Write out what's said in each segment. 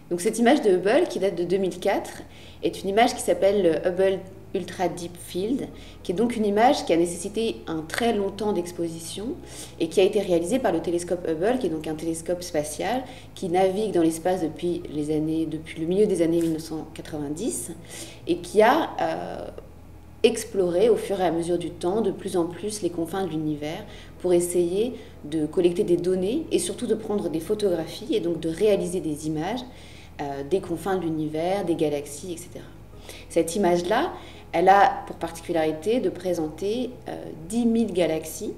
Donc cette image de Hubble, qui date de 2004, est une image qui s'appelle le Hubble Ultra Deep Field, qui est donc une image qui a nécessité un très long temps d'exposition et qui a été réalisée par le télescope Hubble, qui est donc un télescope spatial qui navigue dans l'espace depuis le milieu des années 1990 et qui a exploré au fur et à mesure du temps de plus en plus les confins de l'univers pour essayer de collecter des données et surtout de prendre des photographies et donc de réaliser des images des confins de l'univers, des galaxies, etc. Cette image-là, elle a pour particularité de présenter 10 000 galaxies,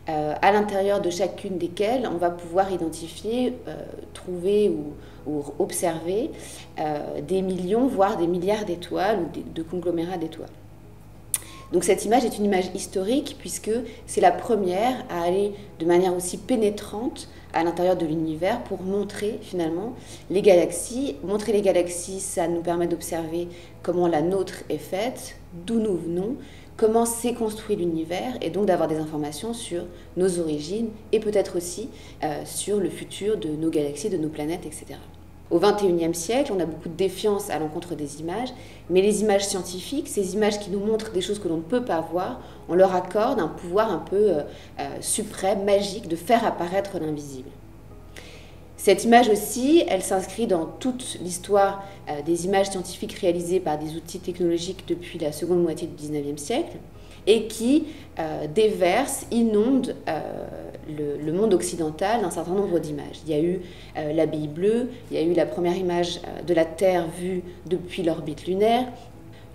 à l'intérieur de chacune desquelles on va pouvoir identifier, trouver ou observer des millions, voire des milliards d'étoiles ou de conglomérats d'étoiles. Donc cette image est une image historique puisque c'est la première à aller de manière aussi pénétrante à l'intérieur de l'univers pour montrer finalement les galaxies. Montrer les galaxies, ça nous permet d'observer comment la nôtre est faite, d'où nous venons, comment s'est construit l'univers et donc d'avoir des informations sur nos origines et peut-être aussi sur le futur de nos galaxies, de nos planètes, etc. Au XXIe siècle, on a beaucoup de défiance à l'encontre des images, mais les images scientifiques, ces images qui nous montrent des choses que l'on ne peut pas voir, on leur accorde un pouvoir un peu suprême, magique, de faire apparaître l'invisible. Cette image aussi, elle s'inscrit dans toute l'histoire des images scientifiques réalisées par des outils technologiques depuis la seconde moitié du XIXe siècle et qui déverse, inonde le monde occidental d'un certain nombre d'images. Il y a eu la bille bleue, il y a eu la première image de la Terre vue depuis l'orbite lunaire,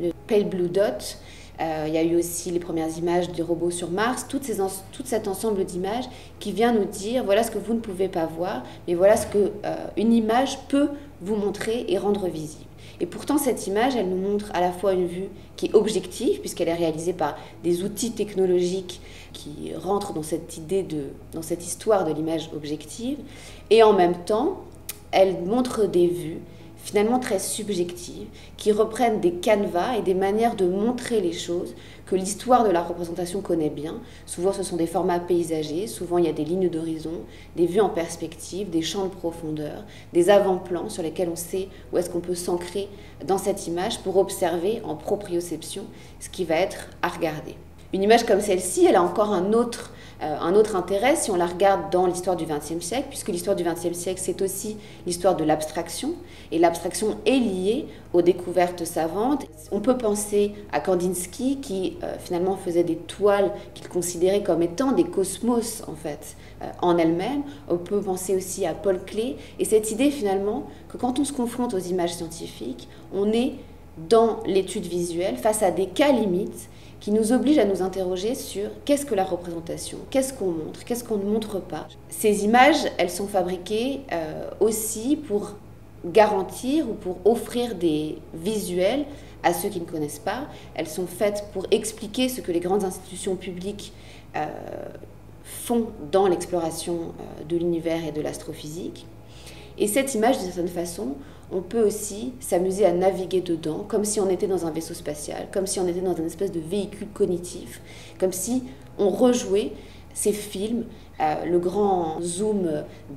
le Pale Blue Dot, il y a eu aussi les premières images des robots sur Mars, tout cet ensemble d'images qui vient nous dire voilà ce que vous ne pouvez pas voir, mais voilà ce qu'une image peut vous montrer et rendre visible. Et pourtant, cette image, elle nous montre à la fois une vue qui est objective, puisqu'elle est réalisée par des outils technologiques qui rentrent dans cette dans cette histoire de l'image objective, et en même temps, elle montre des vues finalement très subjectives, qui reprennent des canevas et des manières de montrer les choses que l'histoire de la représentation connaît bien. Souvent, ce sont des formats paysagers, souvent il y a des lignes d'horizon, des vues en perspective, des champs de profondeur, des avant-plans sur lesquels on sait où est-ce qu'on peut s'ancrer dans cette image pour observer en proprioception ce qui va être à regarder. Une image comme celle-ci, elle a encore un autre intérêt si on la regarde dans l'histoire du XXe siècle, puisque l'histoire du XXe siècle, c'est aussi l'histoire de l'abstraction, et l'abstraction est liée aux découvertes savantes. On peut penser à Kandinsky, qui finalement faisait des toiles qu'il considérait comme étant des cosmos, en fait, en elles-mêmes. On peut penser aussi à Paul Klee, et cette idée finalement que quand on se confronte aux images scientifiques, on est dans l'étude visuelle face à des cas limites qui nous oblige à nous interroger sur qu'est-ce que la représentation, qu'est-ce qu'on montre, qu'est-ce qu'on ne montre pas. Ces images, elles sont fabriquées aussi pour garantir ou pour offrir des visuels à ceux qui ne connaissent pas. Elles sont faites pour expliquer ce que les grandes institutions publiques font dans l'exploration de l'univers et de l'astrophysique. Et cette image, d'une certaine façon, on peut aussi s'amuser à naviguer dedans, comme si on était dans un vaisseau spatial, comme si on était dans une espèce de véhicule cognitif, comme si on rejouait ces films, le grand zoom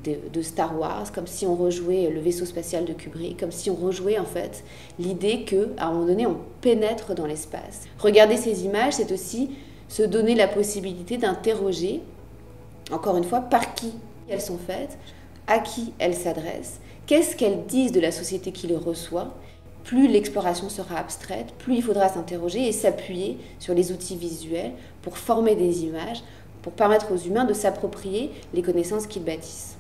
de Star Wars, comme si on rejouait le vaisseau spatial de Kubrick, comme si on rejouait en fait l'idée qu'à un moment donné, on pénètre dans l'espace. Regarder ces images, c'est aussi se donner la possibilité d'interroger, encore une fois, par qui elles sont faites, à qui elles s'adressent, qu'est-ce qu'elles disent de la société qui les reçoit. Plus l'exploration sera abstraite, plus il faudra s'interroger et s'appuyer sur les outils visuels pour former des images, pour permettre aux humains de s'approprier les connaissances qu'ils bâtissent.